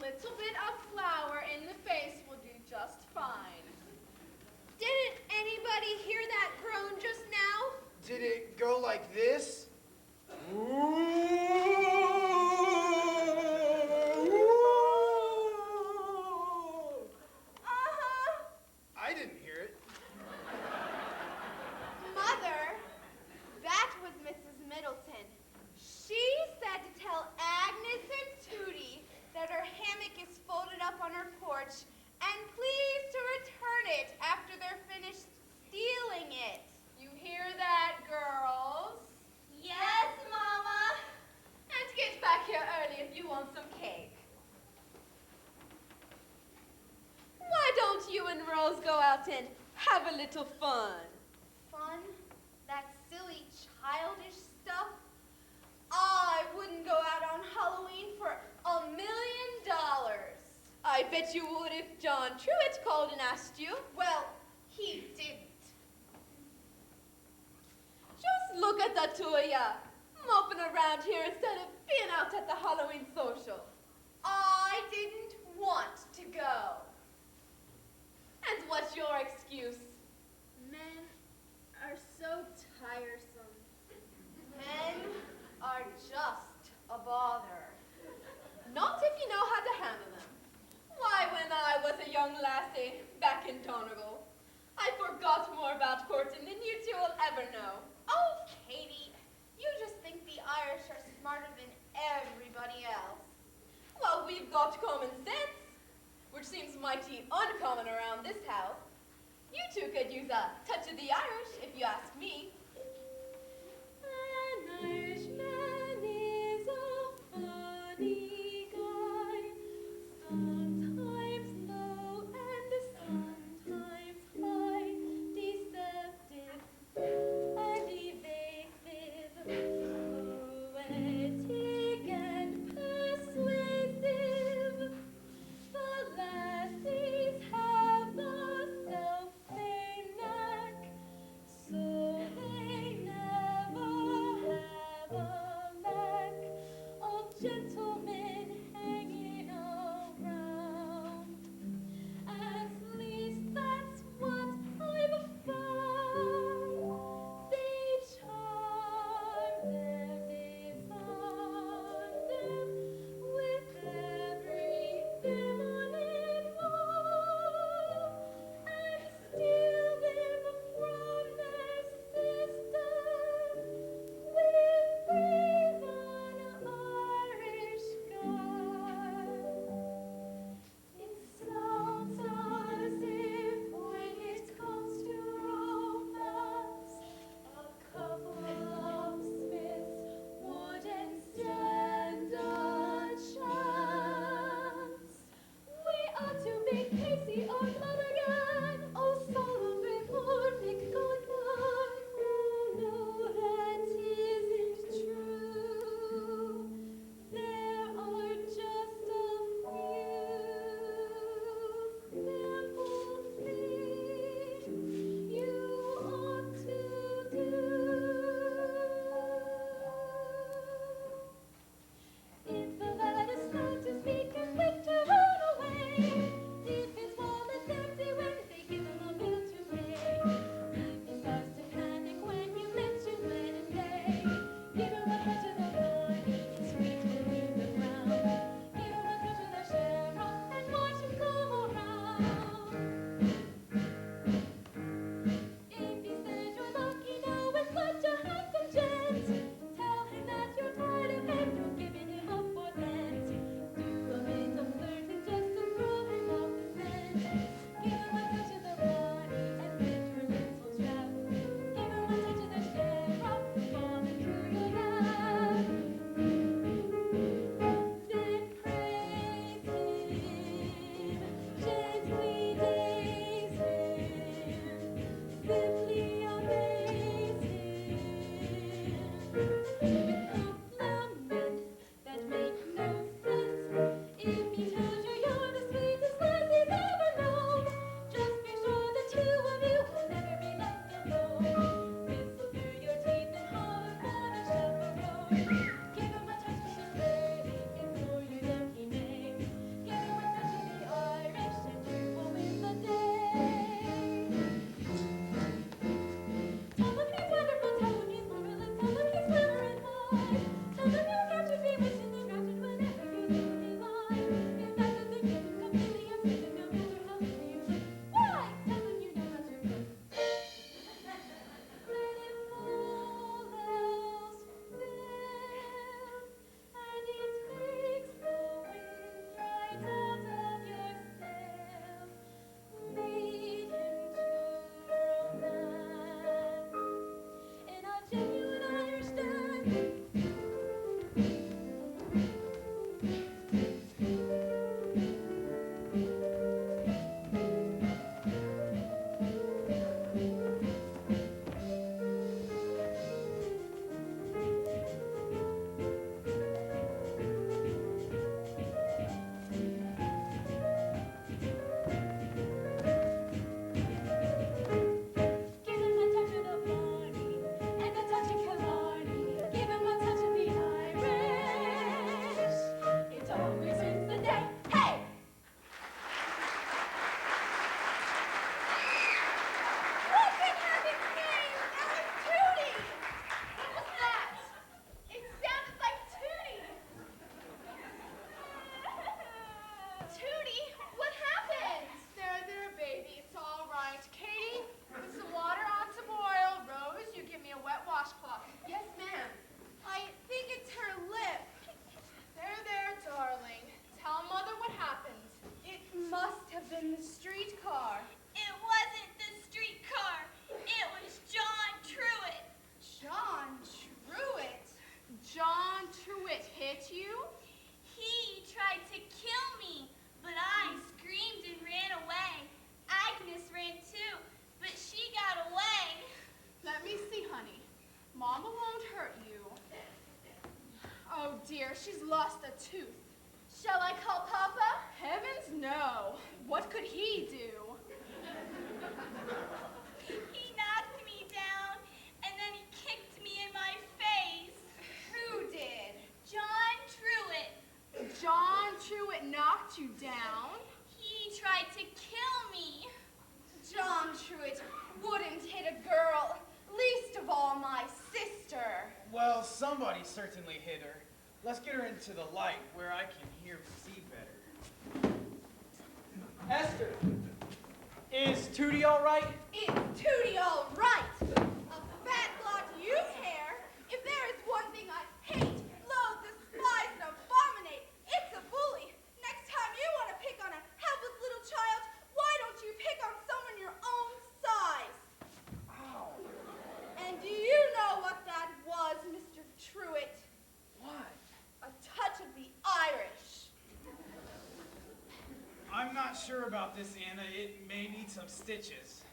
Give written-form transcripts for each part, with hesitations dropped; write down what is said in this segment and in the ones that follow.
little bit of flour in the face will do just fine. Didn't anybody hear that groan just now? Did it go like this? Uh-huh. I didn't hear it. Mother, that was Mrs. Middleton. She said to tell Agnes and Tootie that her hammock is folded up on her porch and please to return it after they're finished stealing it. You hear that, girls? Yes, Mama. And get back here early if you want some cake. Why don't you and Rose go out and have a little fun? Fun? That silly, childish stuff? I wouldn't go out on Halloween for $1 million. I bet you would if John Truitt called and asked you. Well, he didn't. Just look at the two of ya, moping around here instead of being out at the Halloween social. I didn't want to go. And what's your excuse? Men are so tiresome. Men are just a bother. Not if you know how to handle them. Why, when I was a young lassie back in Donegal, I forgot more about courting than you two will ever know. Oh, Katie, you just think the Irish are smarter than everybody else. Well, we've got common sense, which seems mighty uncommon around this house. You two could use a touch of the Irish, if you ask me. An Irishman is a funny guy, sometimes low and sometimes high, deceptive and evasive, poetic and persuasive. The lassies have the self-same knack, so they never have a lack of gentlemen hanging around. At least that's what I've found. They charm them, disarm them with every feminine move, and steal them from their system with brazen Irish guile. It sounds as if when it comes to romance, a couple of Smiths wouldn't stand a chance. We ought to make Casey or Lonergan, O'Sullivan or McGonagall. No, that isn't true. There are just a few simple things you ought to do. If the lad is slow to speak and quick to run away, if his wallet's empty when they give him a bill to pay, if he starts to panic when you mention wedding day, give him a touch of the vine and screech beneath the ground. Give him a touch of the shamrock and watch him come around. If he says you're lucky now with such a handsome gent, tell him that you're tired of him, you're giving him up for Lent. Do a bit of flirting just to throw him off the scent. Give him a touch of the wine and get your little trap. Give him a touch of the shamrock falling through your lap. Then praise him, gently daze him, simply amaze him with compliments that make no sense. If he tells you you're the sweetest lass he's ever known, just be sure the two of you will never be left alone. Whistle through your teeth and holler for the chaperone. Give him a touch of the lady before your lucky name. Give him Give him a touch of the Barney and a touch of Killarney. Give him a touch of the Irish. It always wins the day. Hey! Look at how it came! That was Tootie! What was that? It sounded like Tootie! Tootie, what happened? There, baby. It's all right. Katie, put some water on to boil. Rose, you give me a wet washcloth. Yes, ma'am. I think it's her lip. There, darling. Tell Mother what happened. It must have been the streetcar. It wasn't the streetcar. It was John Truitt. John Truitt. John Truitt hit you? He tried to kill me, but I screamed and ran away. Agnes ran too, but she got away. Let me see, honey. Mama won't hurt you. Oh, dear, she's lost a tooth. Shall I call Papa? Heavens, no. What could he do? He knocked me down, and then he kicked me in my face. Who did? John Truitt. John Truitt knocked you down? He tried to kill me. John Truitt wouldn't hit a girl, least of all my sister. Well, somebody certainly hit her. Let's get her into the light where I can hear and see better. Esther, is Tootie all right? Is Tootie all right? A fat block you care? If there is one thing I hate, loathe, despise, and abominate, it's a bully. Next time you want to pick on a helpless little child, why don't you pick on someone your own size? Ow. And do you know what that was, Mr. Truitt? What? A touch of the Irish. I'm not sure about this, Anna. It may need some stitches.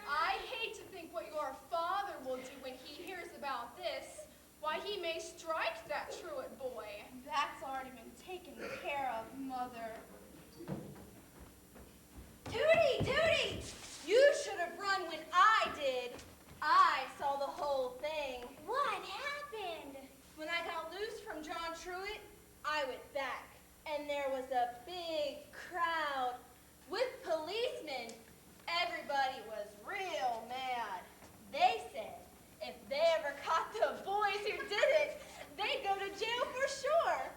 I hate to think what your father will do when he hears about this. Why, he may strike that Truitt boy. That's already been taken care of, Mother. Tootie! Tootie! You should have run when I did. I saw the whole thing. What happened? When I got loose from John Truitt, I went back, and there was a big crowd with policemen. Everybody was real mad. They said if they ever caught the boys who did it, they'd go to jail for sure.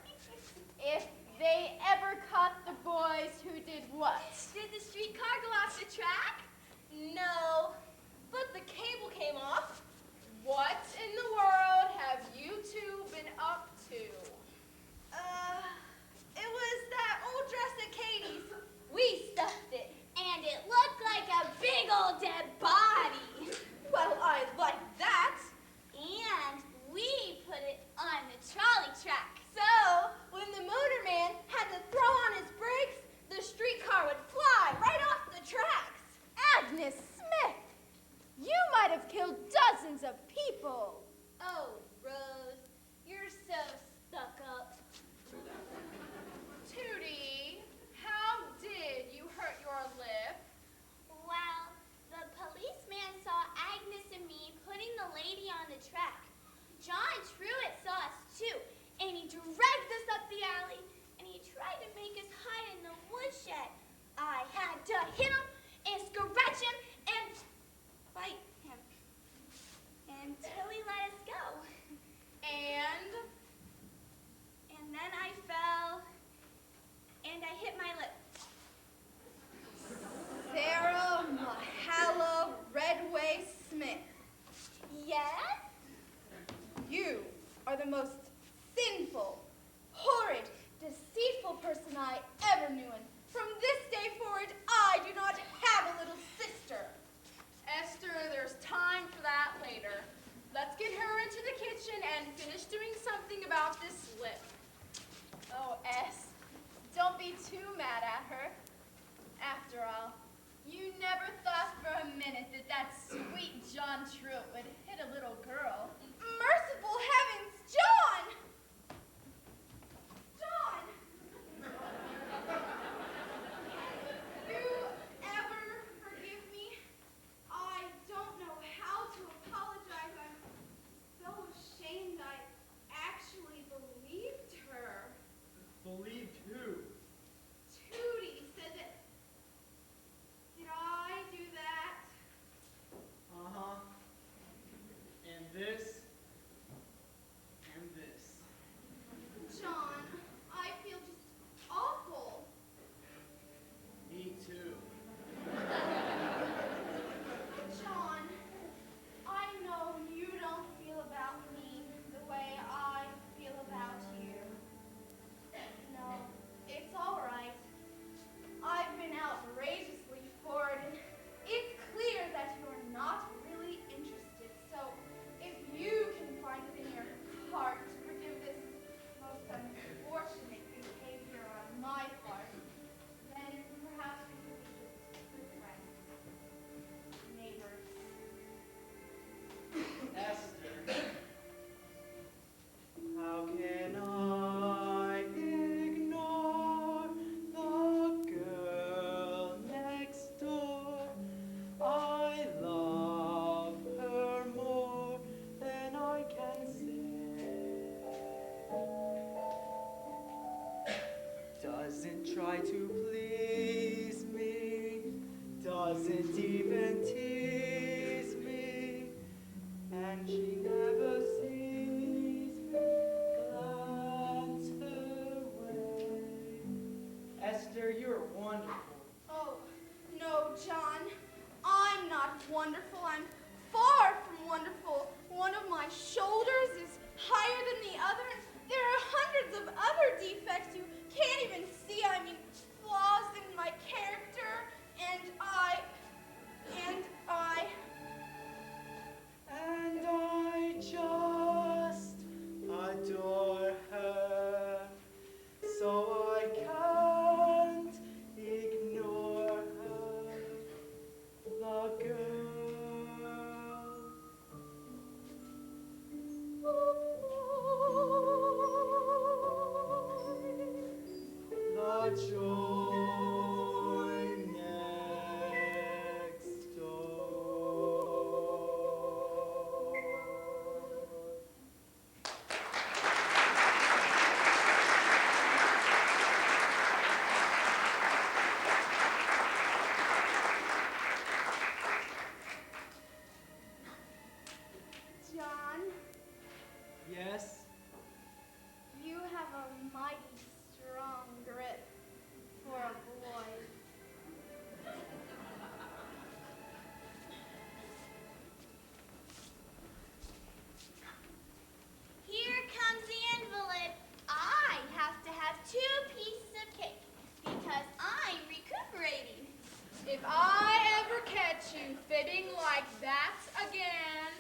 If they ever caught the boys who did what? Did the streetcar go off the track? No, but the cable came off. What in the world have you two been up to? It was that old dress of Katie's. We stuffed it. And it looked like a big old dead body. Well, I like that. And we put it on the trolley track. So, when the motorman had to throw on his brakes, the streetcar would fly right off the tracks. Agnes Smith! You might have killed dozens of people. Oh, Rose, you're so stuck up. Tootie, how did you hurt your lip? Well, the policeman saw Agnes and me putting the lady on the track. John Truitt saw us too, and he dragged us up the alley, and he tried to make us hide in the woodshed. I had to hit him and scratch him and bite him until he let us go. And then I fell, and I hit my lip. Sarah Mahala Redway Smith. Yes? You are the most sinful, horrid, deceitful person I ever knew, and from this day forward, I do not have a little sister. Esther, there's time for that later. Let's get her can finish doing something about this slip. Oh, S, don't be too mad at her. After all, you never thought for a minute that that sweet John Truitt would hit a little girl. Merciful heavens, John! John! Can you ever forgive me? I don't know how to apologize. I'm so ashamed I actually believed her. Believed who? Tootie said that. Did I do that? Uh-huh. And this. And this. John, I feel just awful. Me too. John, I know you don't feel about me the way I feel about you. No, it's all right. I've been outrageously forward, and it's clear that you're not really interested. So, if you can find it in your heart to forgive this most unfortunate behavior on my part, then perhaps we could be just good friends, neighbors. Esther. How can I ignore the girl next door? I love her more than I can say. Doesn't try to please me, doesn't even tease me, and she never sees me glance her way. Esther, you're wonderful. Oh, no, John. I'm not wonderful. I'm far from wonderful. One of my shoulders is higher than the other, and there are hundreds of other defects you can't even see. I mean, flaws in my character, and I just adore her, so I can't ignore her, the girl. The joy next door. John, Yes? you have a mighty strong grip for a boy. Here comes the envelope. I have to have 2 pieces of cake because I'm recuperating. If I ever catch you fibbing like that again,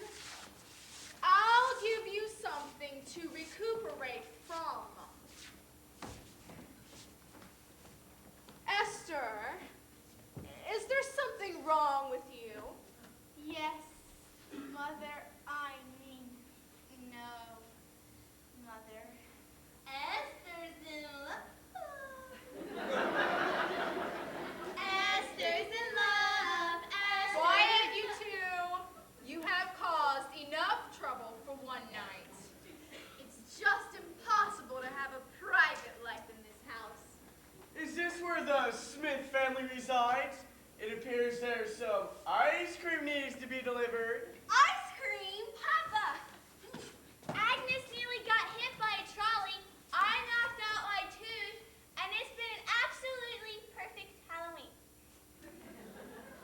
I'll give you something to recuperate from. Esther, is there something wrong with you? Yes, Mother, I mean, no, Mother. Esther's in love. Esther's in love. Esther's Quiet, you two. You have caused enough trouble for one night. It's just impossible to have a private life in this house. Is this where the Smith family resides? It appears there's some ice cream needs to be delivered. Ice cream? Papa! Agnes nearly got hit by a trolley. I knocked out my tooth, and it's been an absolutely perfect Halloween.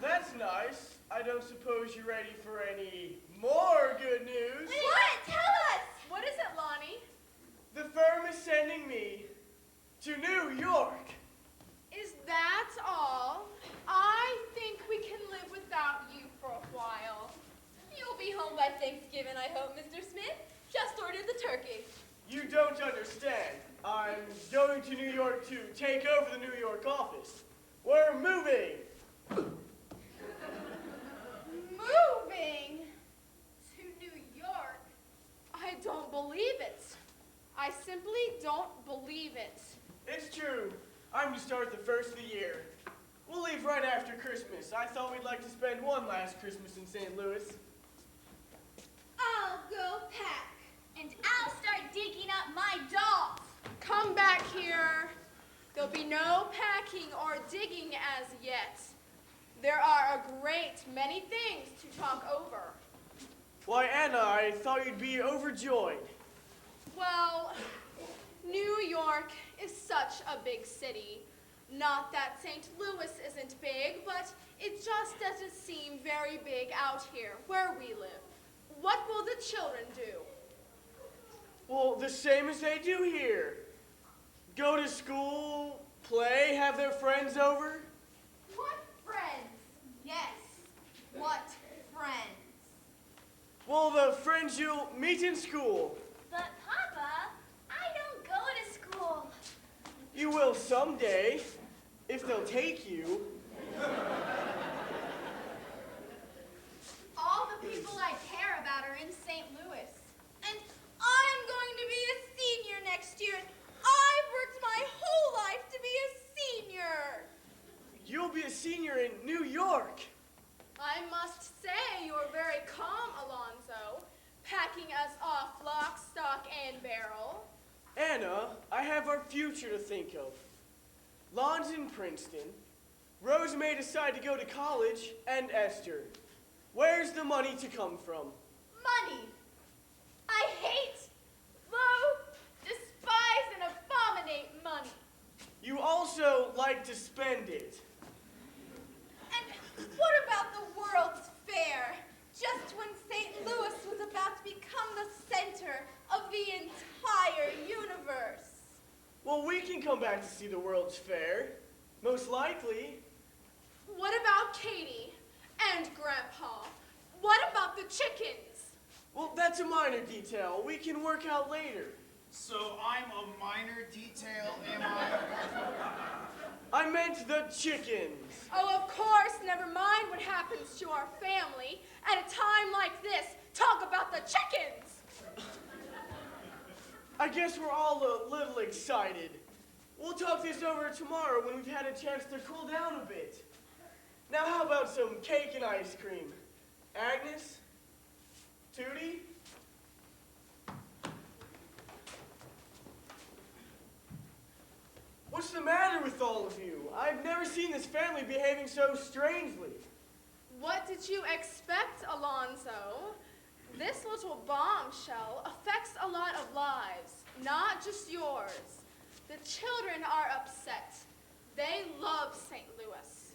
That's nice. I don't suppose you're ready for any more good news. What? Tell us! What is it, Lonnie? The firm is sending me to New York. Is that all? I think we can live without you for a while. You'll be home by Thanksgiving, I hope, Mr. Smith. Just ordered the turkey. You don't understand. I'm going to New York to take over the New York office. We're moving. Moving to New York? I don't believe it. I simply don't believe it. It's true. I'm to start the first of the year. We'll leave right after Christmas. I thought we'd like to spend one last Christmas in St. Louis. I'll go pack, and I'll start digging up my dolls. Come back here. There'll be no packing or digging as yet. There are a great many things to talk over. Why, Anna, I thought you'd be overjoyed. Well, New York is such a big city. Not that St. Louis isn't big, but it just doesn't seem very big out here where we live. What will the children do? Well, the same as they do here. Go to school, play, have their friends over. What friends? Yes, what friends? Well, the friends you'll meet in school. But Papa, I don't go to school. You will someday, if they'll take you. All the people I care about are in St. Louis. And I'm going to be a senior next year. I've worked my whole life to be a senior. You'll be a senior in New York. I must say you're very calm, Alonzo, packing us off lock, stock, and barrel. Anna, I have our future to think of. Lon's in Princeton. Rose may decide to go to college, and Esther. Where's the money to come from? Money. I hate, loathe, despise, and abominate money. You also like to spend it. And what about the World's Fair? Just when St. Louis was about to become the center of the entire universe. Well, we can come back to see the World's Fair. Most likely. What about Katie and Grandpa? What about the chickens? Well, that's a minor detail. We can work out later. So I'm a minor detail, am I? I meant the chickens. Oh, of course, never mind what happens to our family. At a time like this, talk about the chickens. I guess we're all a little excited. We'll talk this over tomorrow when we've had a chance to cool down a bit. Now, how about some cake and ice cream? Agnes? Tootie? What's the matter with all of you? I've never seen this family behaving so strangely. What did you expect, Alonzo? This little bombshell affects a lot of lives, not just yours. The children are upset. They love St. Louis.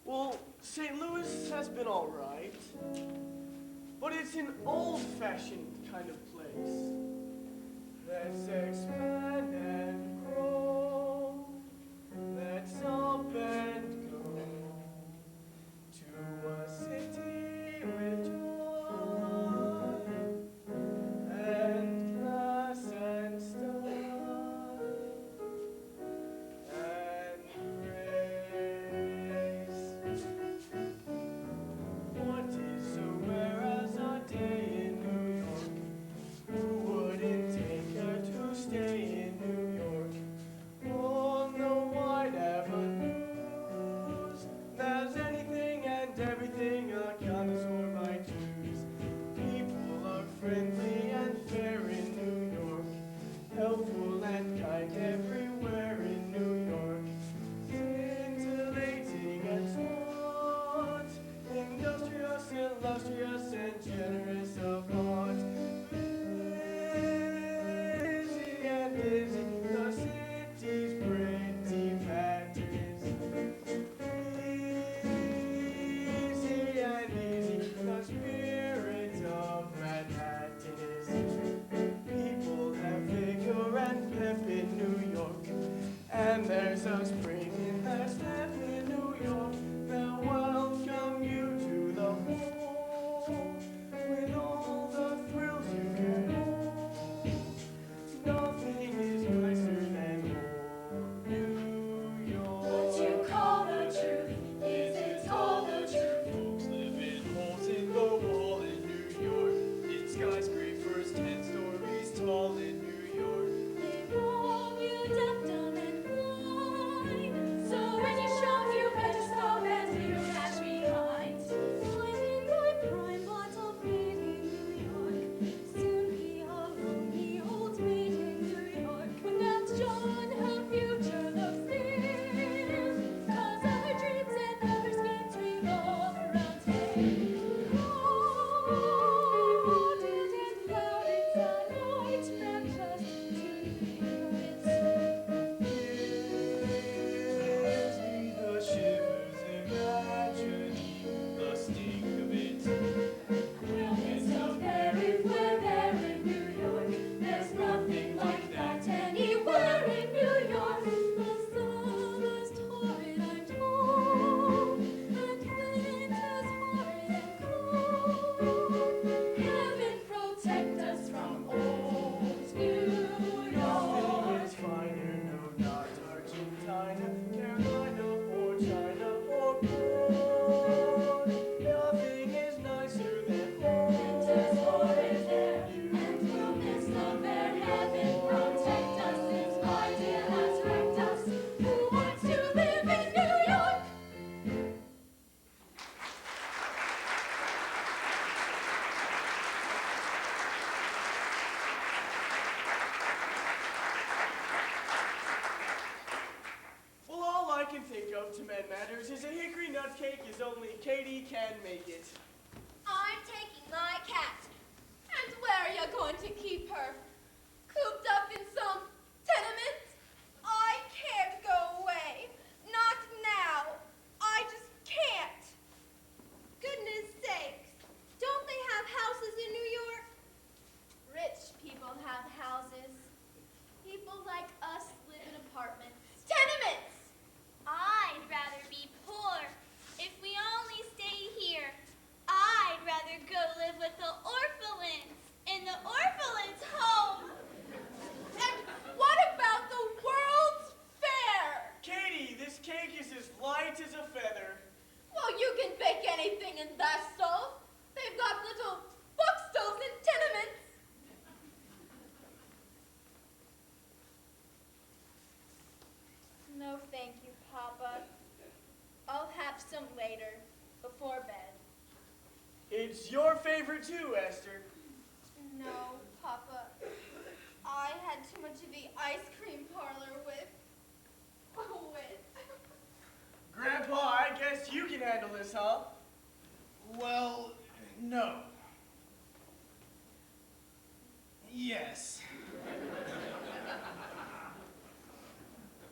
Well, St. Louis has been all right, but it's an old-fashioned kind of place. Let's expand and grow. Let's up and go to a city with joy and class and style and grace. What is so rare as a day in New York? Who wouldn't take her to stay in New York? On the wide avenues, there's anything and everything a connoisseur might choose. People are friendly and fair in New York, helpful and kind everywhere in New York. Scintillating and smart, industrious, illustrious, and generous of heart. Busy and busy, the city's pretty patches. Easy and easy, the spirit of Manhattan is. People have vigor and pep in New York, and there's a spring in their step in New York. They'll welcome you to the home with all the thrill that matters is a hickory nut cake is only Katie can make it. I'm taking my cat. And where are you going to keep her? Cooped up in some tenement? I can't go away. Not now. I just can't. Goodness sakes. Don't they have houses in New York? Rich people have houses. People like us live in apartments. Tenements! I'd rather be poor. If we only stay here, I'd rather go live with the orphalins in the orphalins' home. And what about the World's Fair? Katie, this cake is as light as a feather. Well, you can bake anything in that stove. They've got little book stoves in tenements. No, thank you, Papa. I'll have some later, before bed. It's your favorite too, Esther. No, Papa. I had too much of the ice cream parlor with. Grandpa, I guess you can handle this, huh? Well, no. Yes.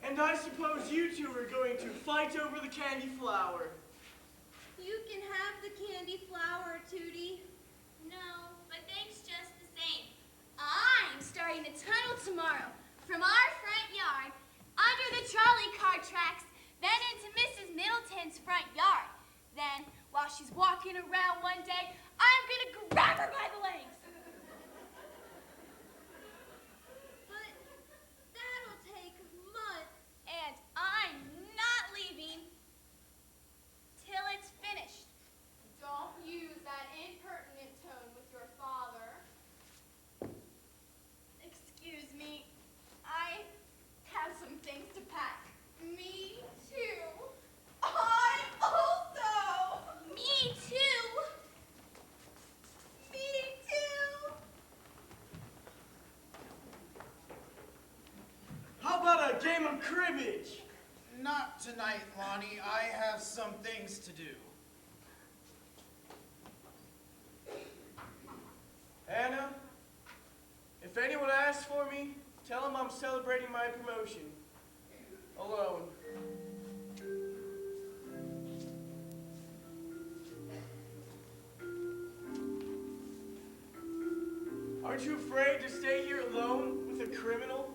And I suppose you two are going to fight over the candy flower. You can have the candy flower, Tootie. No, but thanks just the same. I'm starting a tunnel tomorrow from our front yard, under the trolley car tracks, then into Mrs. Middleton's front yard. Then, while she's walking around one day, I'm gonna grab her by the legs. But that'll take months. And I'm not leaving till it's finished. Don't use that impertinent tone with your father. Excuse me, I have some things to pack. Me too. I also. Me too. Me too. How about a game of cribbage? Not tonight, Lonnie. I have some things to do. Anna, if anyone asks for me, tell them I'm celebrating my promotion. Alone. Aren't you afraid to stay here alone with a criminal?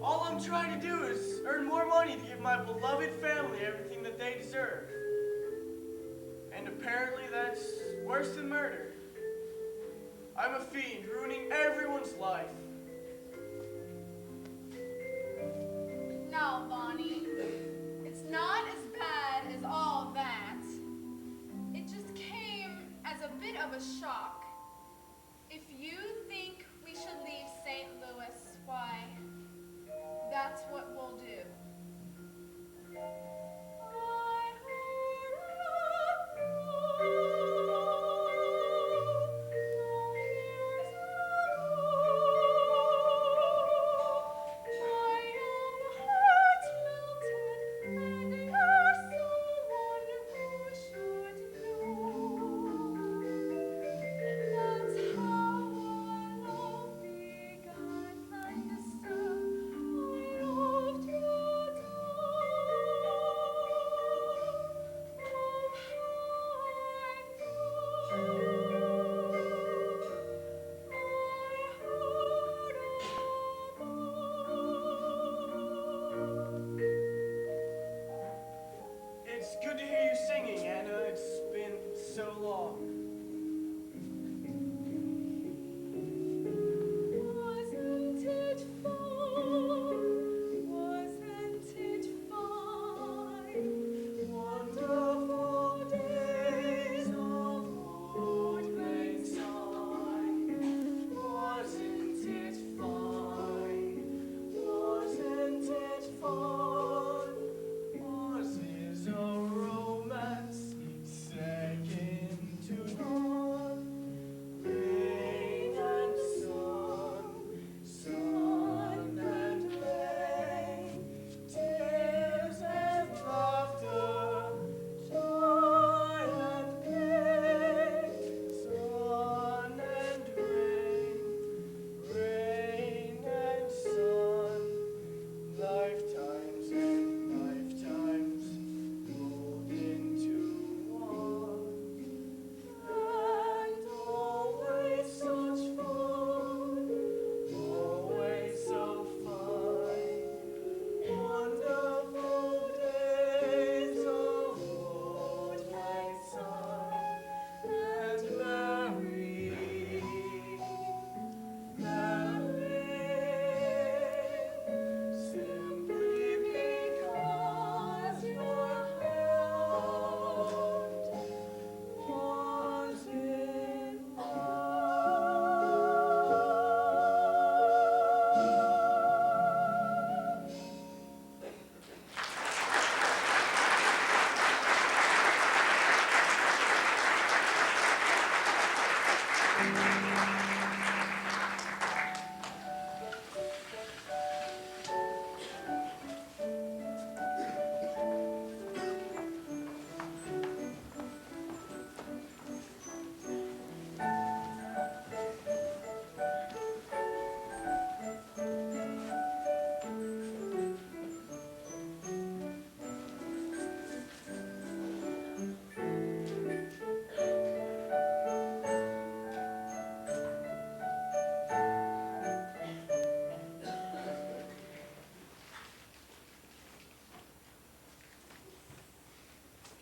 All I'm trying to do is earn more money to give my beloved family everything that they deserve. And apparently that's worse than murder. I'm a fiend, ruining everyone's life. No, Bonnie. It's not as bad as all that. It just came as a bit of a shock. If you think we should leave St. Louis, why, that's what we'll do.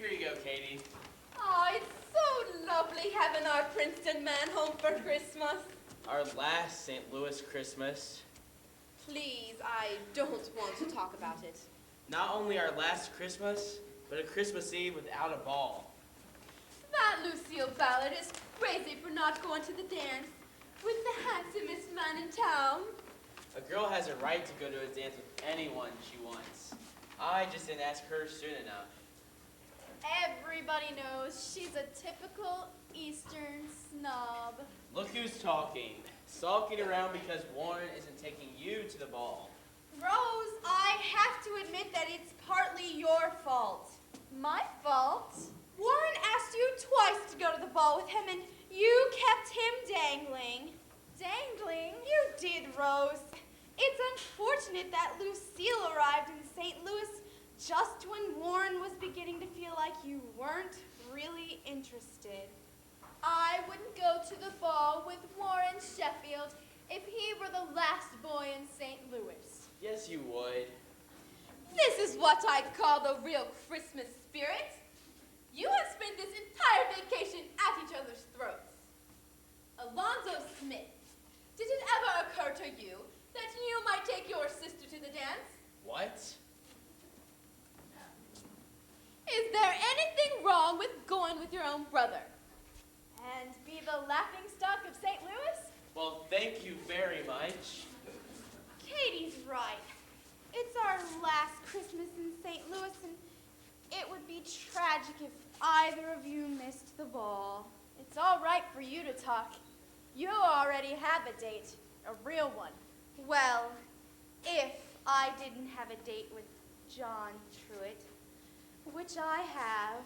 Here you go, Katie. Oh, it's so lovely having our Princeton man home for Christmas. Our last St. Louis Christmas. Please, I don't want to talk about it. Not only our last Christmas, but a Christmas Eve without a ball. That Lucille Ballard is crazy for not going to the dance with the handsomest man in town. A girl has a right to go to a dance with anyone she wants. I just didn't ask her soon enough. Everybody knows she's a typical Eastern snob. Look who's talking. Sulking around because Warren isn't taking you to the ball. Rose, I have to admit that it's partly your fault. My fault? Warren asked you twice to go to the ball with him, and you kept him dangling. Dangling? You did, Rose. It's unfortunate that Lucille arrived in St. Louis just when Warren was beginning to feel like you weren't really interested. I wouldn't go to the ball with Warren Sheffield if he were the last boy in St. Louis. Yes, you would. This is what I call the real Christmas spirit. You have spent this entire vacation at each other's throats. Alonzo Smith, did it ever occur to you that you might take your sister to the dance? What? Is there anything wrong with going with your own brother? And be the laughingstock of St. Louis? Well, thank you very much. Katie's right. It's our last Christmas in St. Louis, and it would be tragic if either of you missed the ball. It's all right for you to talk. You already have a date, a real one. Well, if I didn't have a date with John Truitt, which I have,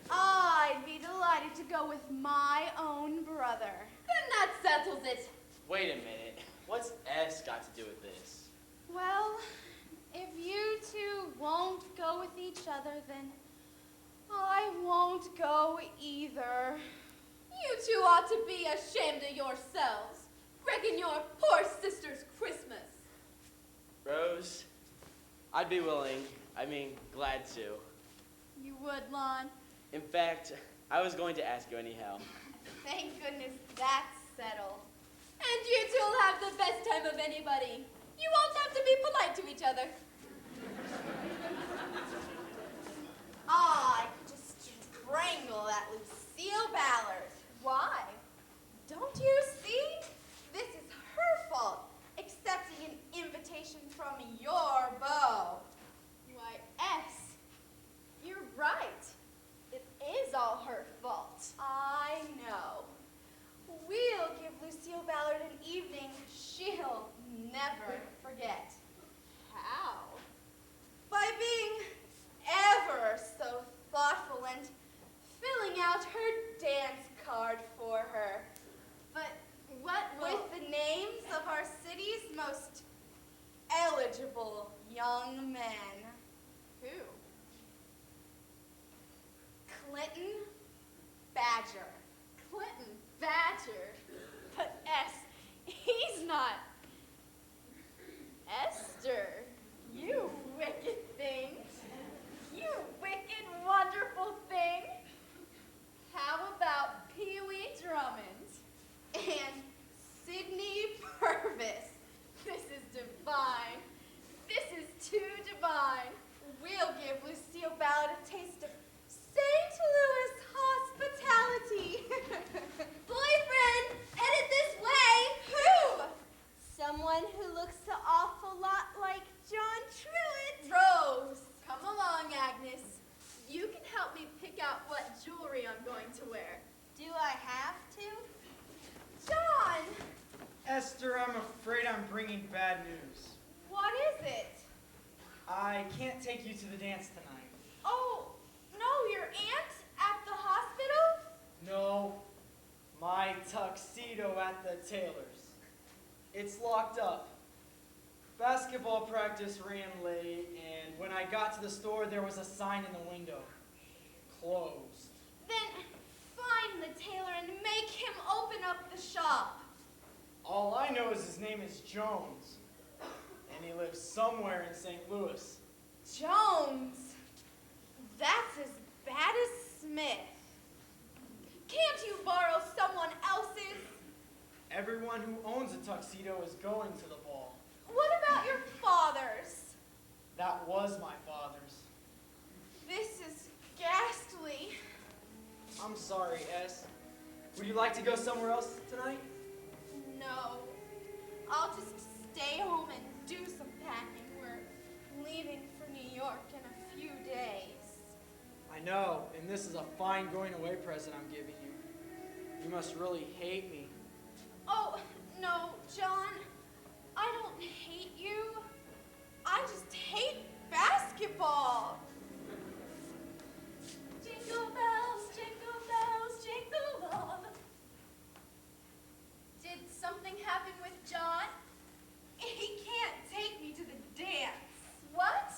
I'd be delighted to go with my own brother. Then that settles it. Wait a minute. What's S got to do with this? Well, if you two won't go with each other, then I won't go either. You two ought to be ashamed of yourselves, wrecking your poor sister's Christmas. Rose, I'd be willing, glad to. You would, Lon. In fact, I was going to ask you anyhow. Thank goodness that's settled. And you two will have the best time of anybody. You won't have to be polite to each other. I could just strangle that Lucille Ballard. Why? Don't you see? This is her fault, accepting an invitation from your beau. Why, S, you're right. It is all her fault. I know. We'll give Lucille Ballard an evening she'll never forget. How? By being ever so thoughtful and filling out her dance card for her. But what will... With the names of our city's most eligible young men. Who? Clinton Badger. Clinton Badger. But S, he's not. Esther, you wicked thing. You wicked, wonderful thing. How about Pee-wee Drummond? And Sidney Purvis. This is divine. This is too divine. afraid I'm bringing bad news. What is it? I can't take you to the dance tonight. Oh, no, your aunt at the hospital? No, my tuxedo at the tailor's. It's locked up. Basketball practice ran late, and when I got to the store, there was a sign in the window. Closed. Then find the tailor and make him open up the shop. All I know is his name is Jones, and he lives somewhere in St. Louis. Jones. That's as bad as Smith. Can't you borrow someone else's? Everyone who owns a tuxedo is going to the ball. What about your father's? That was my father's. This is ghastly. I'm sorry, S. Would you like to go somewhere else tonight? No. I'll just stay home and do some packing. We're leaving for New York in a few days. I know, and this is a fine going away present I'm giving you. You must really hate me. Oh, no, John. I don't hate you. I just hate basketball. Jingle bells, jingle all. Did something happen with John? He can't take me to the dance. What?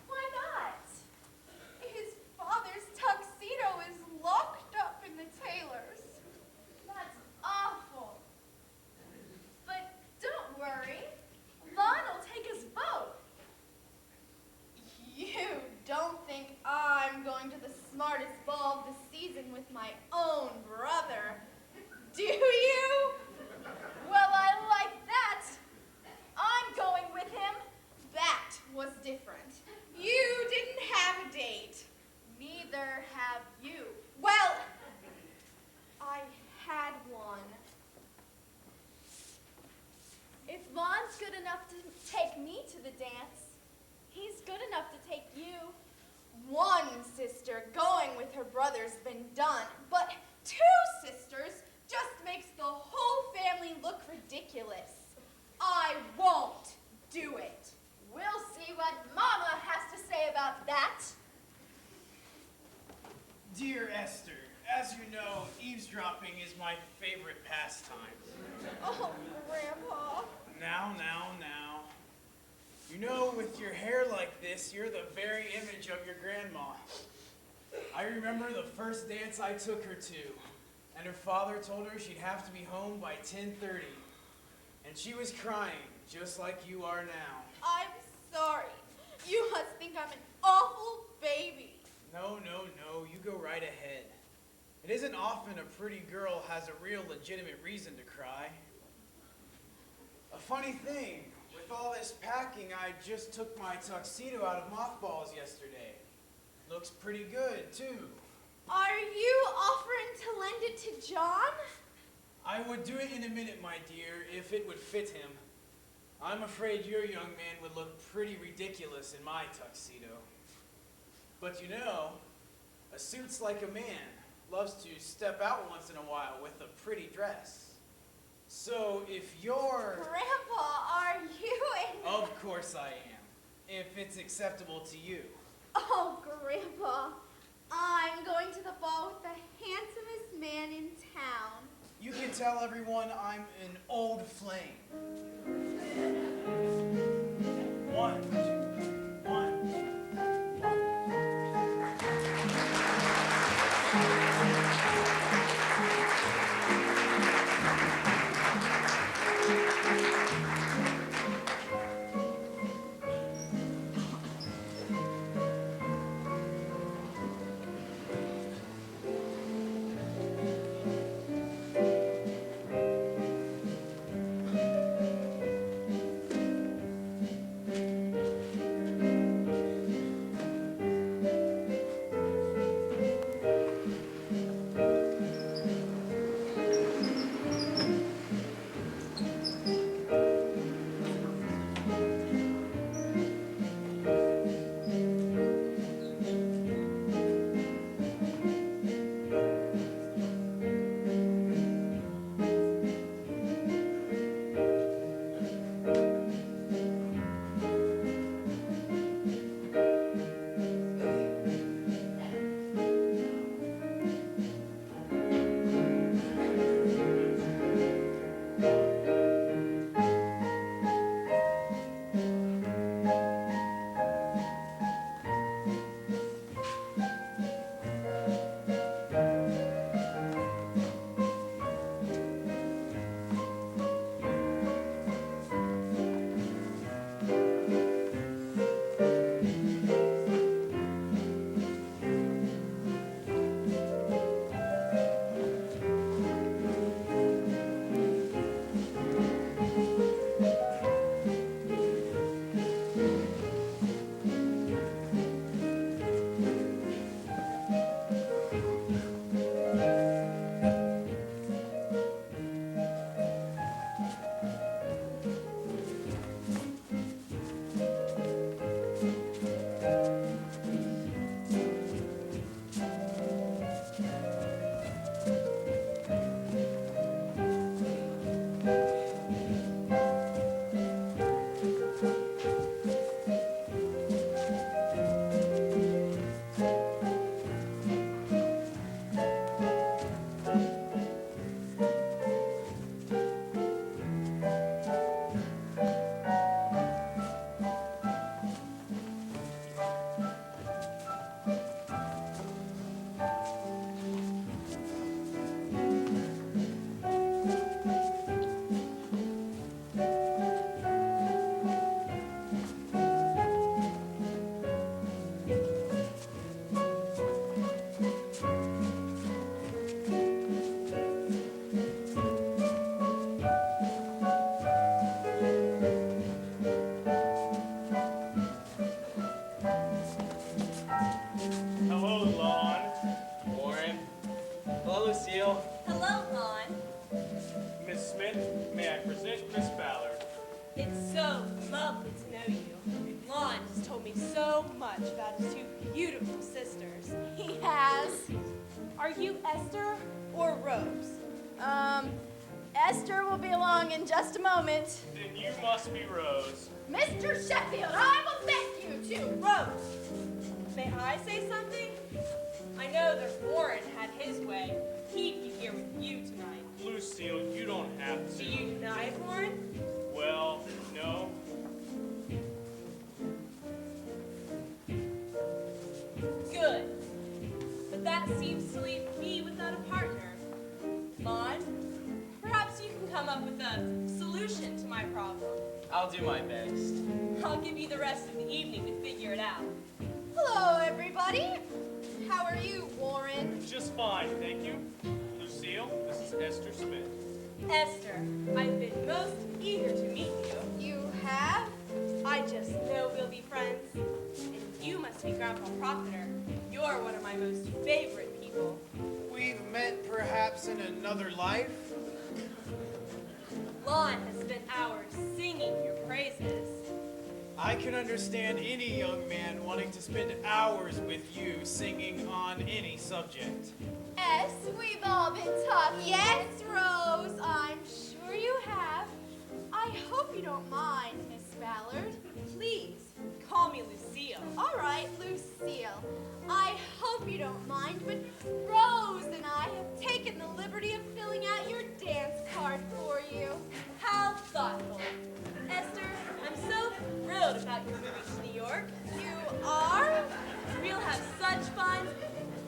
Why not? His father's tuxedo is locked up in the tailor's. That's awful. But don't worry. Lon will take us both. You don't think I'm going to the smartest ball of the season with my own brother, do you? Well, I like that. I'm going with him. That was different. You didn't have a date. Neither have you. Well, I had one. If Lon's good enough to take me to the dance, he's good enough to take you. One sister going with her brother's been done, but two sisters just makes the whole family look ridiculous. I won't do it. We'll see what Mama has to say about that. Dear Esther, as you know, eavesdropping is my favorite pastime. Oh, Grandpa. Now. You know, with your hair like this, you're the very image of your grandma. I remember the first dance I took her to, and her father told her she'd have to be home by 10:30. And she was crying, just like you are now. I'm sorry. You must think I'm an awful baby. No, you go right ahead. It isn't often a pretty girl has a real legitimate reason to cry. A funny thing, with all this packing, I just took my tuxedo out of mothballs yesterday. Looks pretty good, too. Are you offering to lend it to John? I would do it in a minute, my dear, if it would fit him. I'm afraid your young man would look pretty ridiculous in my tuxedo. But you know, a suit's like a man, loves to step out once in a while with a pretty dress. So if you're... Grandpa, are you in... Of course I am, if it's acceptable to you. Oh, Grandpa, I'm going to the ball with the handsomest man in town. You can tell everyone I'm an old flame. One, two, one. Smith, may I present Miss Ballard? It's so lovely to know you. Lon has told me so much about his two beautiful sisters. He has. Are you Esther or Rose? Esther will be along in just a moment. Then you must be Rose. Mr. Sheffield, I will thank you too. Rose, may I say something? I know that if Warren had his way, he'd be here with you tonight. Lucille, you don't have to. Do you deny it, Warren? Well, no. Good. But that seems to leave me without a partner. Lon, perhaps you can come up with a solution to my problem. I'll do my best. I'll give you the rest of the evening to figure it out. Hello, everybody. How are you, Warren? Just fine, thank you. Lucille, this is Esther Smith. Esther, I've been most eager to meet you. You have? I just know we'll be friends. And you must be Grandpa Proctor. You're one of my most favorite people. We've met perhaps in another life? Lon has spent hours singing your praises. I can understand any young man wanting to spend hours with you singing on any subject. Yes, we've all been talking. Yes, Rose, I'm sure you have. I hope you don't mind, Miss Ballard. Please, call me Lucille. All right, Lucille. I hope you don't mind, but Rose and I have taken the liberty of filling out your dance card for you. How thoughtful. Esther, I'm so thrilled about your moving to New York. You are? We'll have such fun.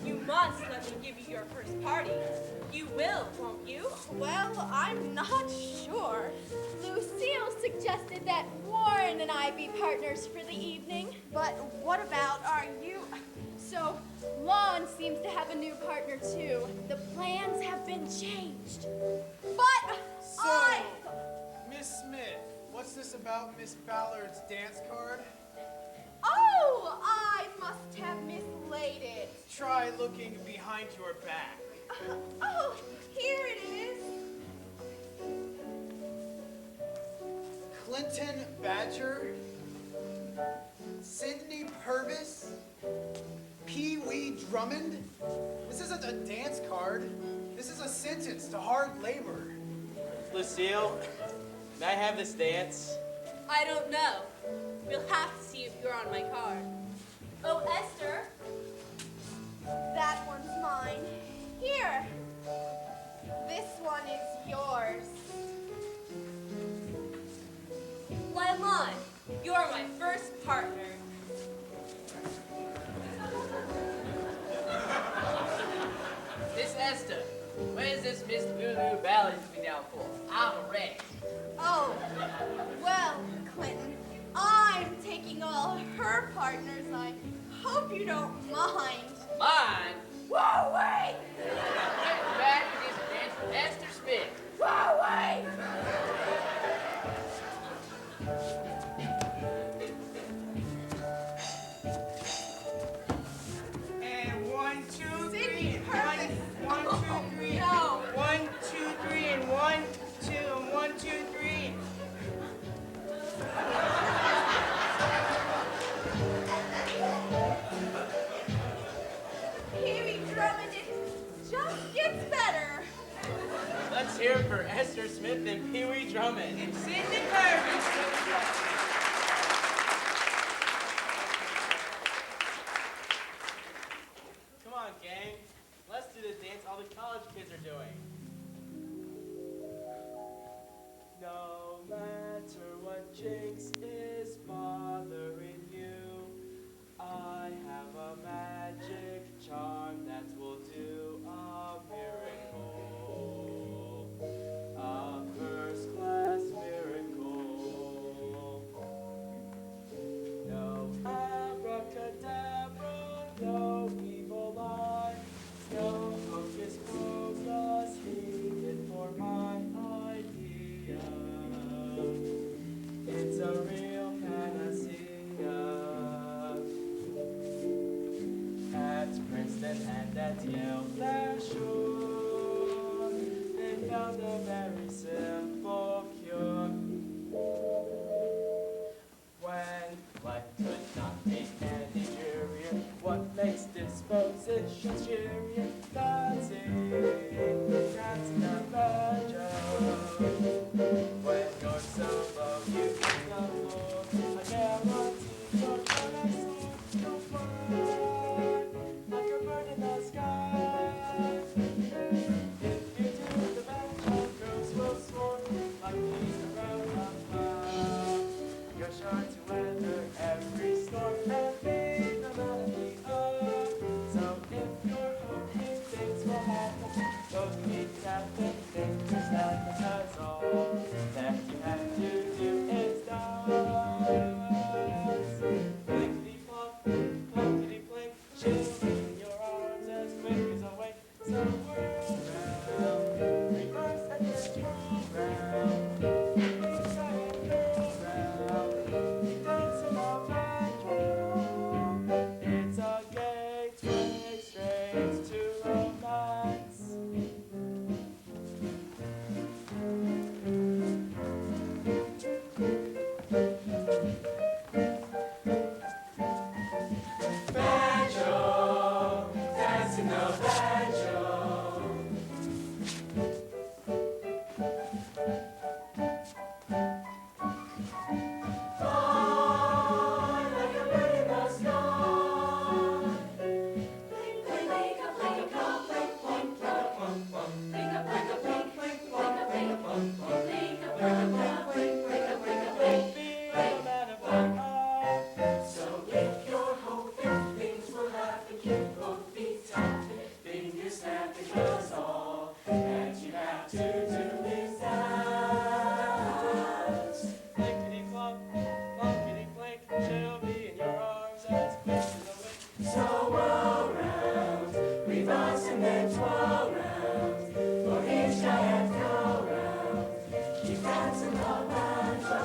You must let me give you your first party. You will, won't you? Well, I'm not sure. Lucille suggested that Warren and I be partners for the evening. But what about are you? So, Lon seems to have a new partner too. The plans have been changed. But So, Miss Smith, what's this about Miss Ballard's dance card? Oh, I must have mislaid it. Try looking behind your back. Oh, here it is. Clinton Badger, Sidney Purvis, Pee Wee Drummond. This isn't a dance card. This is a sentence to hard labor. Lucille, may I have this dance? I don't know. We'll have to see if you're on my card. Oh, Esther. That one's mine. Here. This one is yours. Why, Lon, you're my first partner. Miss Esther, when is this Miss Lulu Ballard to be now for? I'm a wreck. Oh, well, Clinton, I'm taking all her partners. I hope you don't mind. Mine? Whoa, wait! Get back to this dance with Esther Smith. Whoa, wait! And 1, 2, 3. Sidney Purvis. 1, 2, 3. No. 1, 2, 3, and 1, 2, and 1, 2, 3. Pee Wee Drummond, it just gets better. Let's hear it for Esther Smith and Pee Wee Drummond. And Sidney Purvis. Come on, gang. Let's do the dance all the college kids are doing. No matter what jinx is bothering you, I have a magic charm that will do a miracle. A first-class miracle. just cheering and dancing a banjo. When you're solo, you can go for I guarantee you're gonna soar. You'll fly like a bird in the sky. If you do the banjo, girls will soar like bees around the cloud. You're sure to weather every storm and be the melody of. So if you're hoping things will happen, don't keep tapping fingers that because all that you have to do is dance. Blinkety-plop, plunkety-blink, she'll be in your arms as quick as a wink. So whirl round, reverse and then twirl round. Reverse and twirl round, dancing all banjo. It's a gateway straight to romance. Banjo, dancing the banjo. Fly like a bird in the sky. Blink, blink, blink, blink, blink, blink, blink, blink, blink, blink, blink, blink, blink, blink, blink, so if you're hoping things will happen, keep both feet tapping, fingers snapping, 'cause all that you have to do is dance. Blinkety-plop, plunkety-blink, she'll be in your arms as quick as a wink. So whirl round, reverse and then twirl round, for each giant go round. Keep dancing the banjo.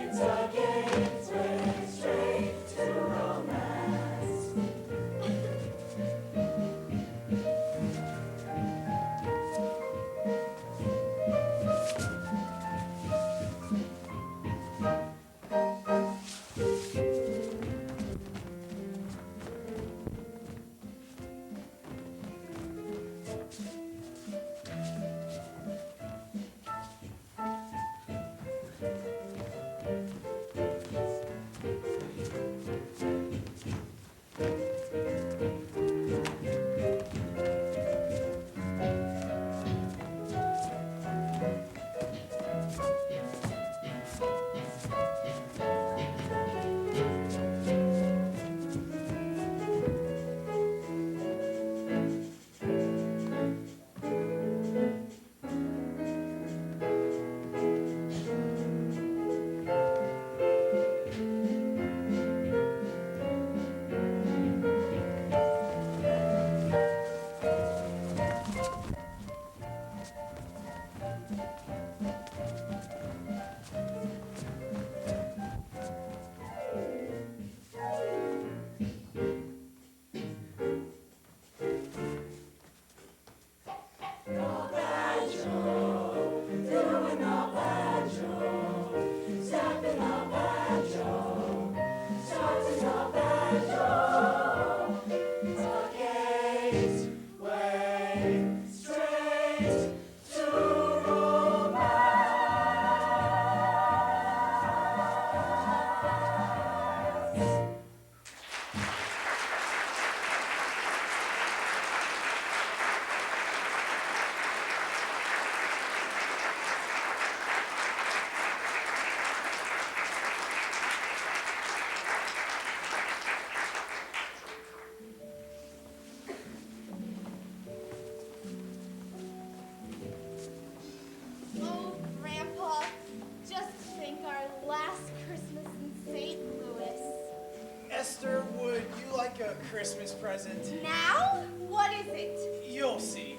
It's a gateway straight to romance. Oh, Grandpa, just think our last Christmas in St. Louis. Esther, would you like a Christmas present? Now? What is it? You'll see.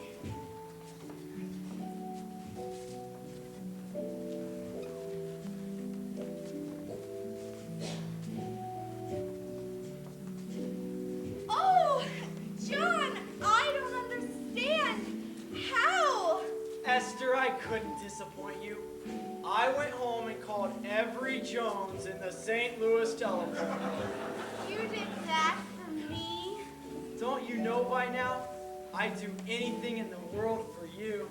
Oh, John, I don't understand. How? Esther, I couldn't disappoint you. I went home and called every Jones in the St. Louis telephone. You did that for me? Don't you know by now? I'd do anything in the world for you.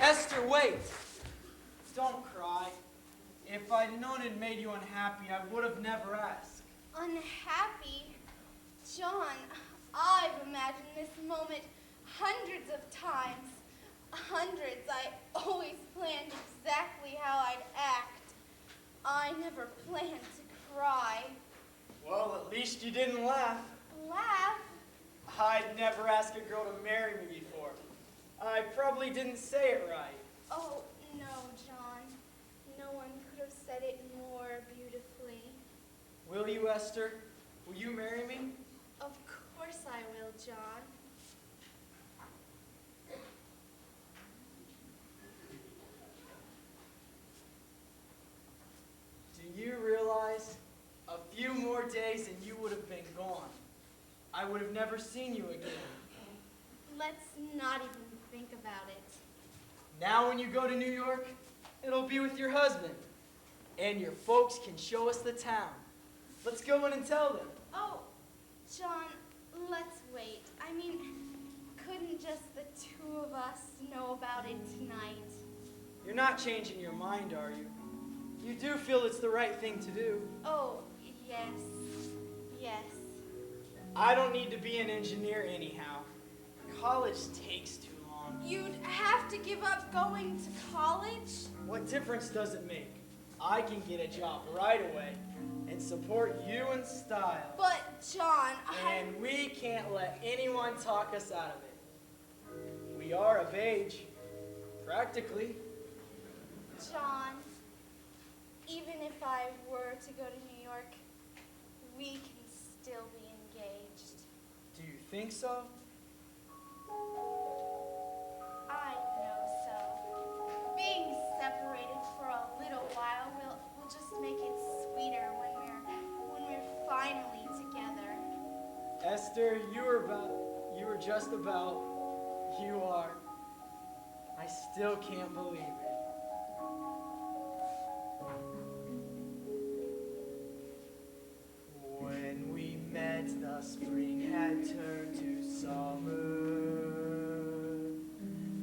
Esther, wait! Don't cry. If I'd known it made you unhappy, I would have never asked. Unhappy? John, I've imagined this moment hundreds of times. Hundreds. I always planned exactly how I'd act. I never planned to cry. Well, at least you didn't laugh. Laugh? I'd never asked a girl to marry me before. I probably didn't say it right. Oh, no, John. No one could have said it more beautifully. Will you, Esther? Will you marry me? Of course I will, John. Do you realize a few more days and you would have been gone? I would have never seen you again. Let's not even think about it. Now when you go to New York, it'll be with your husband. And your folks can show us the town. Let's go in and tell them. Oh, John, let's wait. I mean, couldn't just the two of us know about it tonight? You're not changing your mind, are you? You do feel it's the right thing to do. Oh, yes. Yes. I don't need to be an engineer anyhow. College takes too long. You'd have to give up going to college? What difference does it make? I can get a job right away and support you in style. But, John, And we can't let anyone talk us out of it. We are of age, practically. John, even if I were to go to New York, we can still be engaged. Do you think so? I know so. Being separated for a little while will just make it sweeter when we're finally together. Esther, you are. I still can't believe it. When we met, the spring had turned to summer.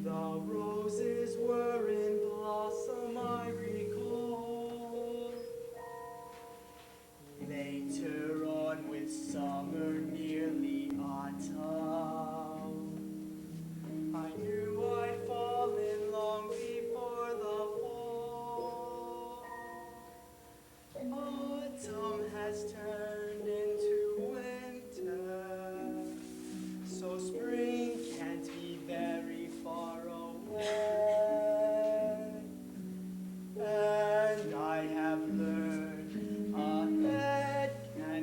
The roses were in blossom, I recall. Later on, with summer nearly autumn, I knew I'd fallen long before the fall. Autumn has turned into winter, so spring can't be very far away. And I have learned a head can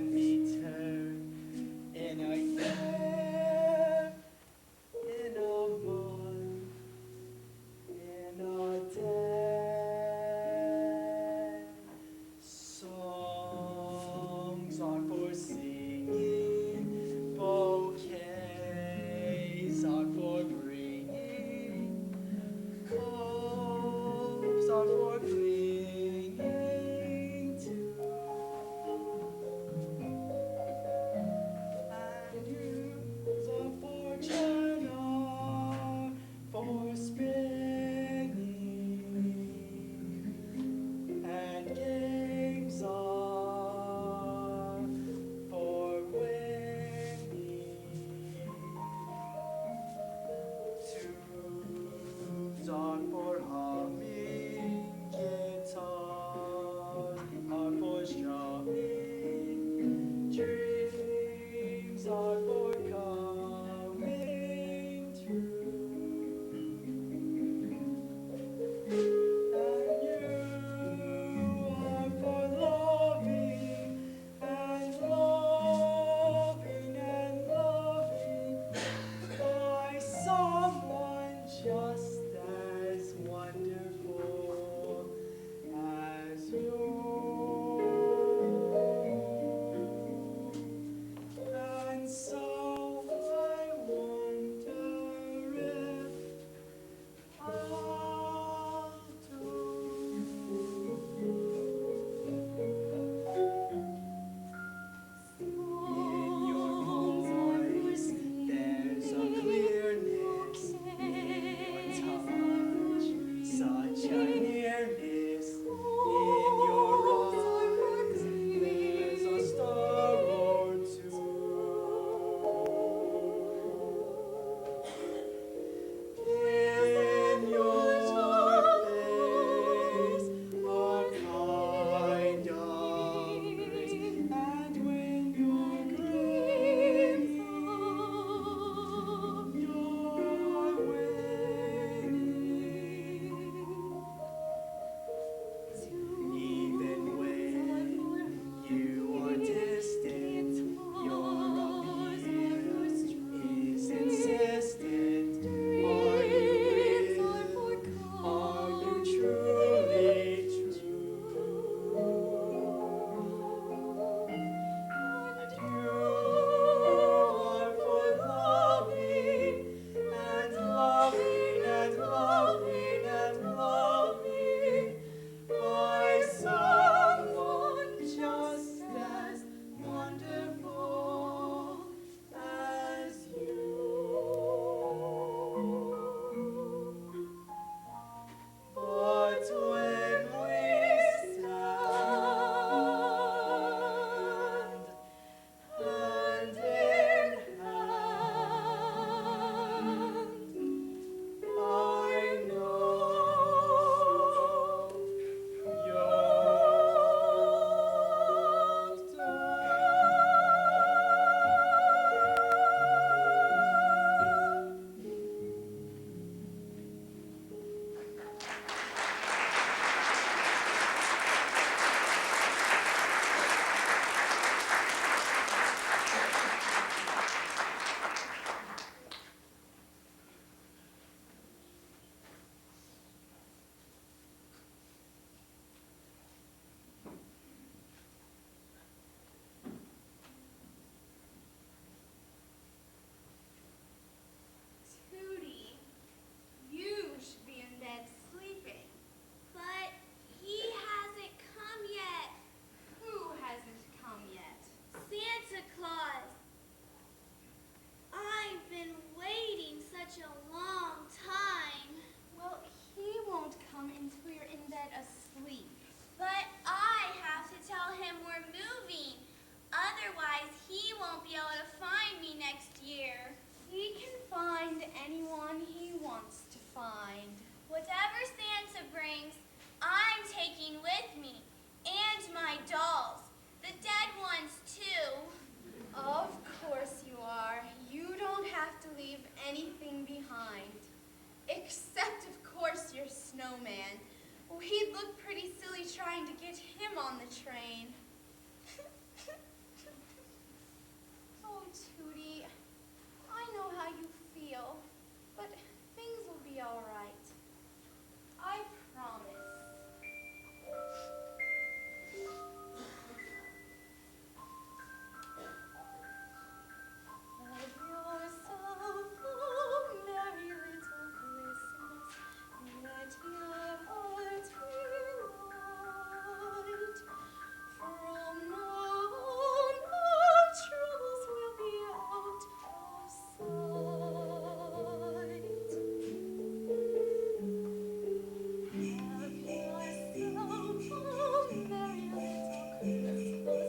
Whatever Santa brings, I'm taking with me. And my dolls. The dead ones, too. Of course you are. You don't have to leave anything behind. Except, of course, your snowman. We'd look pretty silly trying to get him on the train. Oh, Tootie, I know how you feel, but things will be all right. I promise. Have yourself a merry little Christmas. Let your heart be light. From now on, our troubles will be out of sight. Have yourself a merry little Christmas.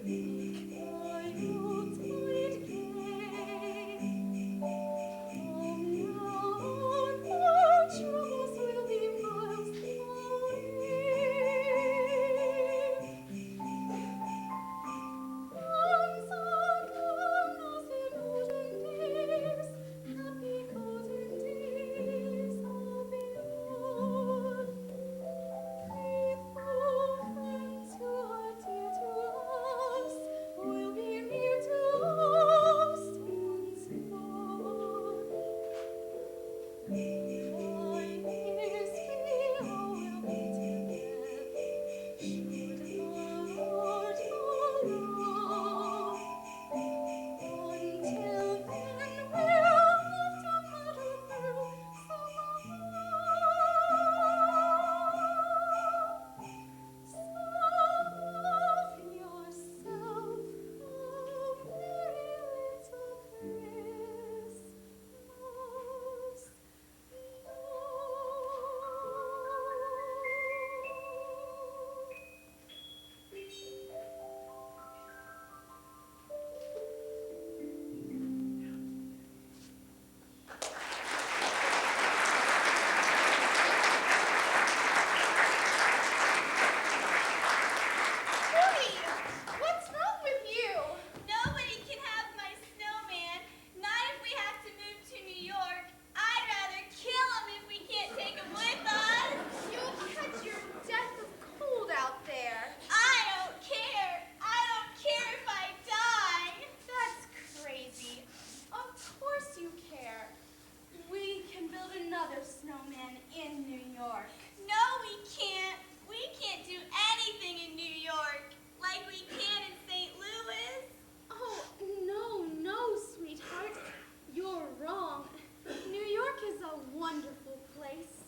Make thy yuletide gay. From now on, our troubles will be miles away. Once again, as in olden days, happy golden days of yore. Faithful friends who are dear to us will be near to us once more. My ears we all will be together. Should our Lord allow. Until then, we'll lift a matter through So have yourself a merry little Christmas. Tootie, what's wrong with you? Nobody can have my snowman. Not if we have to move to New York. I'd rather kill him if we can't take him with us. You'll catch your death of cold out there. I don't care. I don't care if I die. That's crazy. Of course you care. We can build another snowman in New York. No, we can't. We can't do anything in New York like we can in St. Louis. Oh, no, sweetheart. You're wrong. New York is a wonderful place.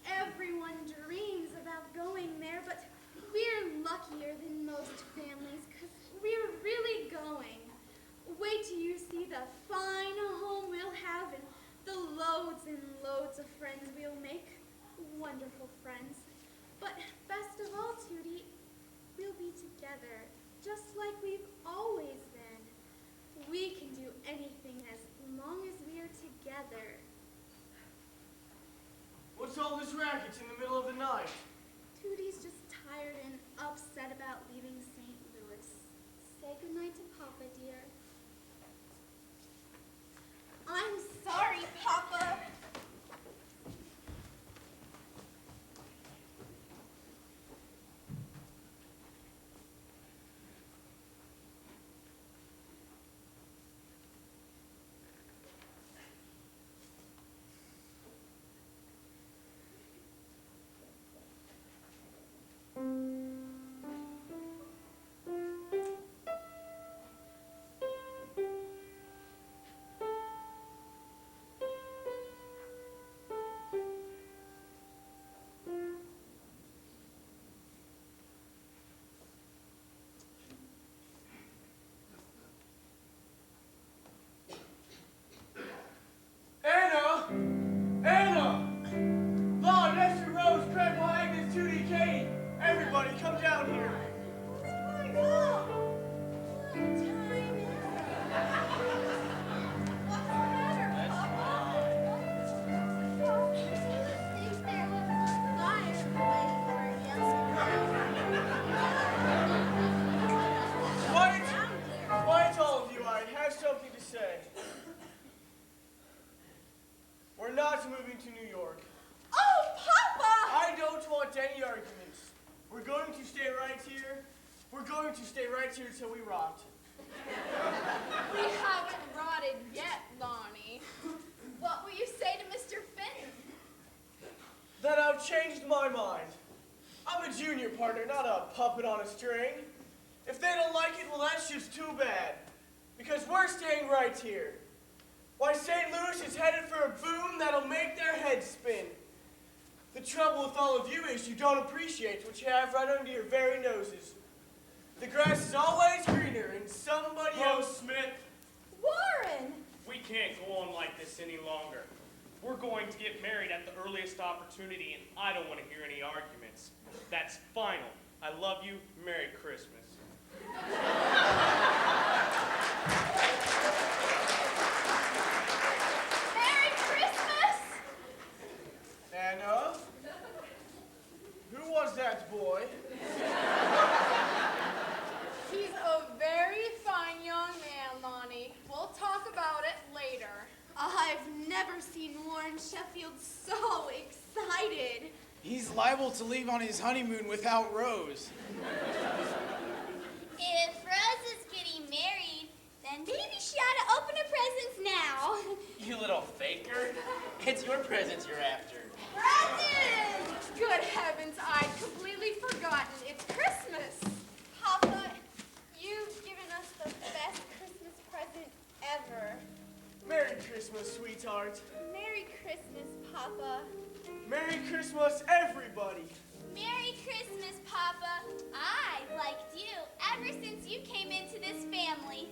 Everyone dreams about going there, but we're luckier than most families because we're really going. Wait till you see the fine home we'll have and the loads and loads of friends we'll make. Wonderful friends. But best of all, Tootie, we'll be together, just like we've always been. We can do anything as long as we are together. What's all this racket in the middle of the night? Tootie's just tired and upset about leaving St. Louis. Say goodnight to Papa, dear. I'm sorry, Papa. moving to New York. Oh, Papa! I don't want any arguments. We're going to stay right here. We're going to stay right here till we rot. We haven't rotted yet, Lonnie. What will you say to Mr. Fenton? That I've changed my mind. I'm a junior partner, not a puppet on a string. If they don't like it, well, that's just too bad. Because we're staying right here. Why, St. Louis is headed for a boom that'll make their heads spin. The trouble with all of you is you don't appreciate what you have right under your very noses. The grass is always greener and somebody Hello, else... Smith. Warren! We can't go on like this any longer. We're going to get married at the earliest opportunity, and I don't want to hear any arguments. That's final. I love you. Merry Christmas. Merry Christmas! Anna? Who was that boy? He's a very fine young man, Lonnie. We'll talk about it later. I've never seen Warren Sheffield so excited. He's liable to leave on his honeymoon without Rose. If Rose is getting married, then maybe she ought to open her presents now. You little faker. It's your presents you're after. Presents! Good heavens, I'd completely forgotten. It's Christmas. Papa, you've given us the best Christmas present ever. Merry Christmas, sweetheart. Merry Christmas, Papa. Merry Christmas, everybody. Merry Christmas, Papa. I liked you ever since you came into this family.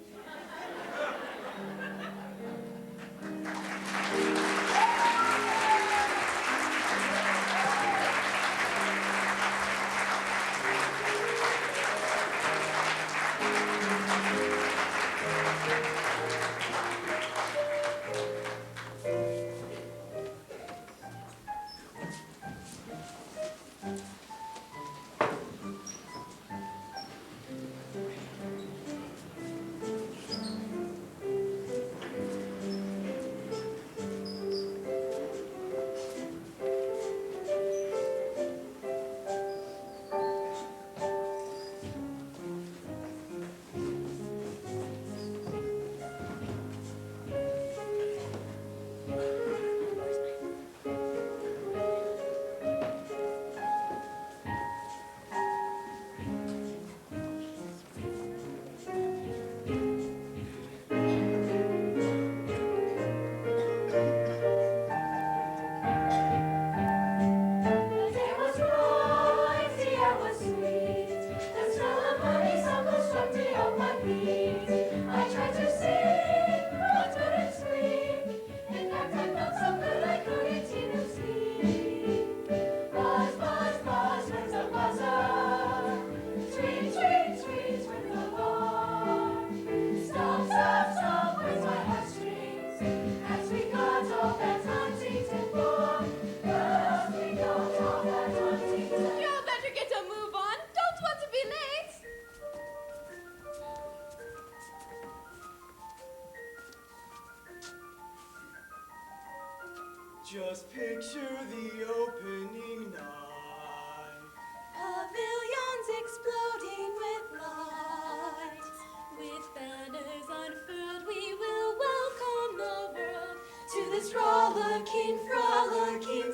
Just picture the opening night. Pavilions exploding with light. With banners unfurled, we will welcome the world to this frolicking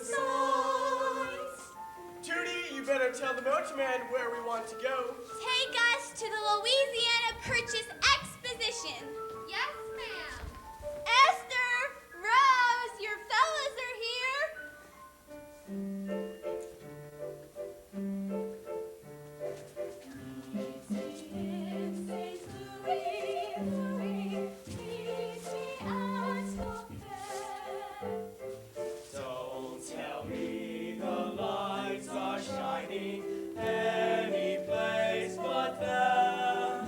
sight. Judy, you better tell the motorman where we want to go. Take us to the Louisiana Purchase Exposition. Yes, ma'am. Esther, Rose, your fellas are here. Don't tell me the lights are shining any place but there.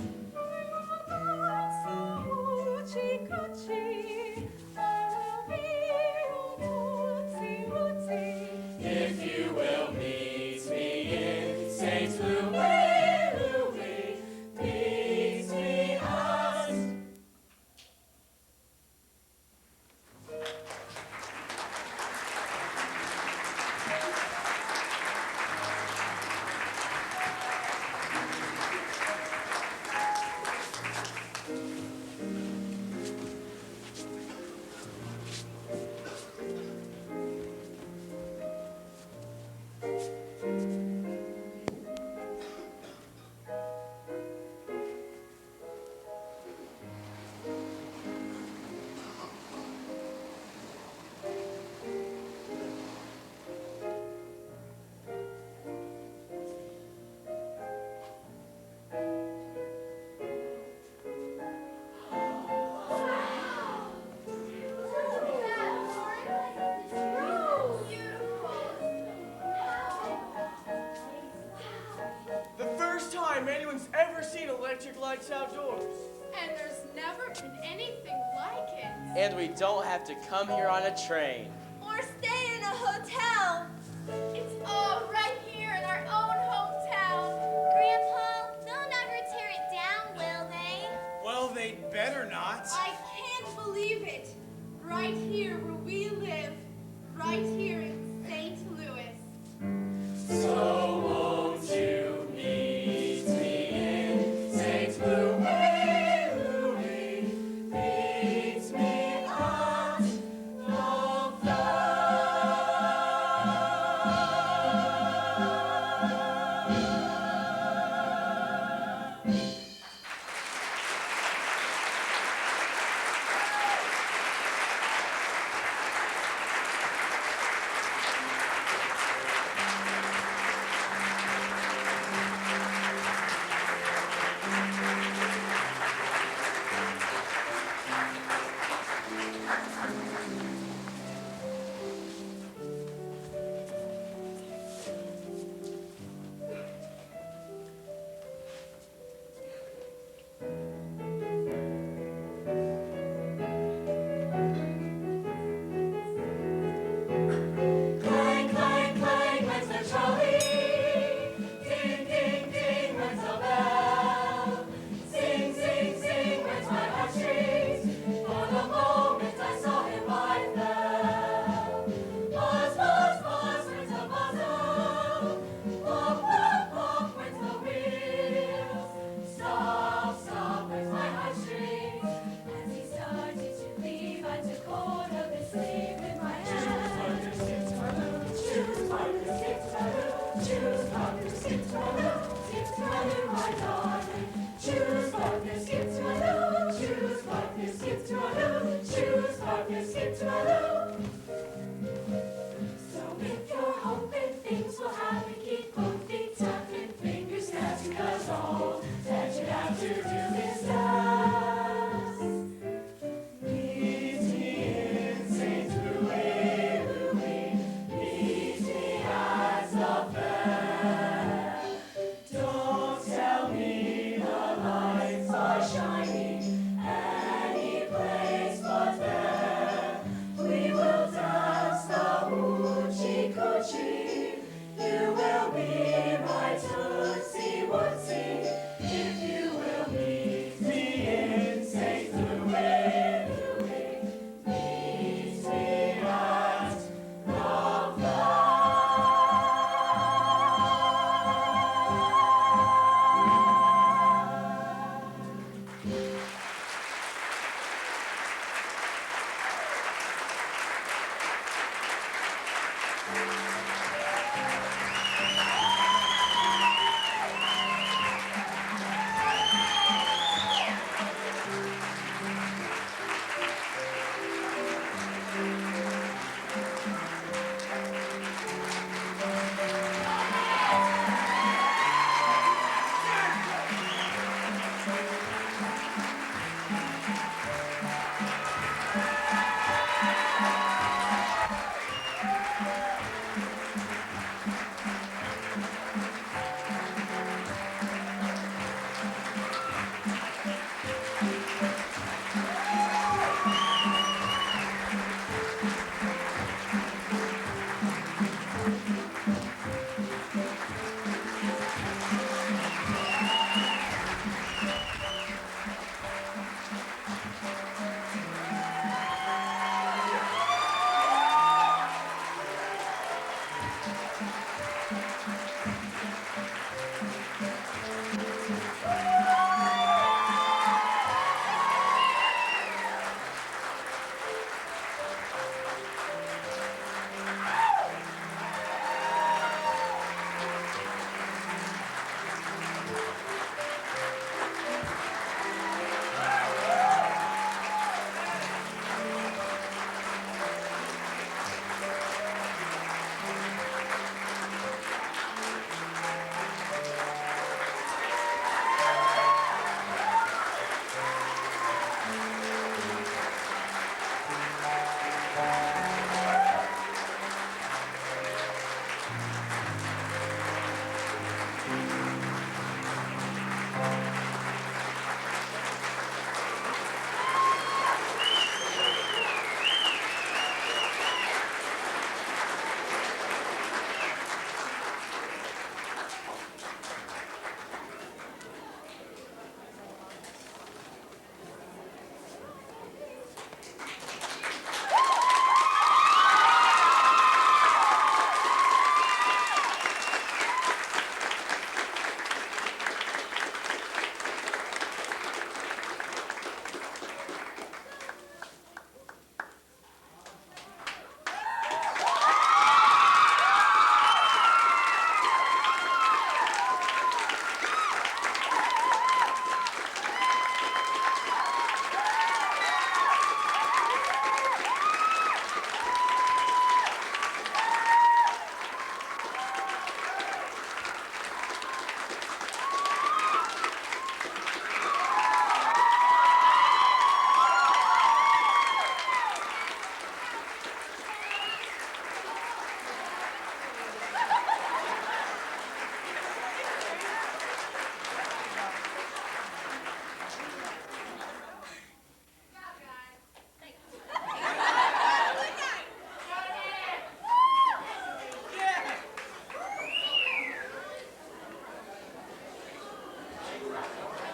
likes outdoors. And there's never been anything like it. And we don't have to come here on a train. Or stay in a hotel. It's all right here in our own hometown. Grandpa, they'll never tear it down, will they? Well, they'd better not. I can't believe it. Right here where we live. Right here in St. Louis. So won't you meet me in St. Louis, Louis? Meet me at the fair. Clang, clang, clang, rings the trolley. Ding, ding, ding, rings the bell. Sing, sing, sing, rings my heartstrings. For the moment I saw him, I fell. Buzz, buzz, buzz, rings the buzzer. Pop, pop, pop, rings the wheels. Stop, stop, rings my heartstrings. As he started to leave, I took hold of his sleeve with my hand. Choose partner, skip to my loo. Choose partner, skip to my loo. Skip to my loo, my darling. Choose partner, skip to my loo. Choose partner, skip to my loo. Choose partner, skip to my loo. So if you're hoping things will happen, keep both feet tucked and fingers snapped, because all that you have to do is dance. Meet me in St. Louis, Louis. Meet me at the fair. Don't tell me the lights are shining any place but there. We will dance the hoochie coochie. You will be my tootsie wootsie. If you will meet me in St. Louis, Louis. Meet me at the fair.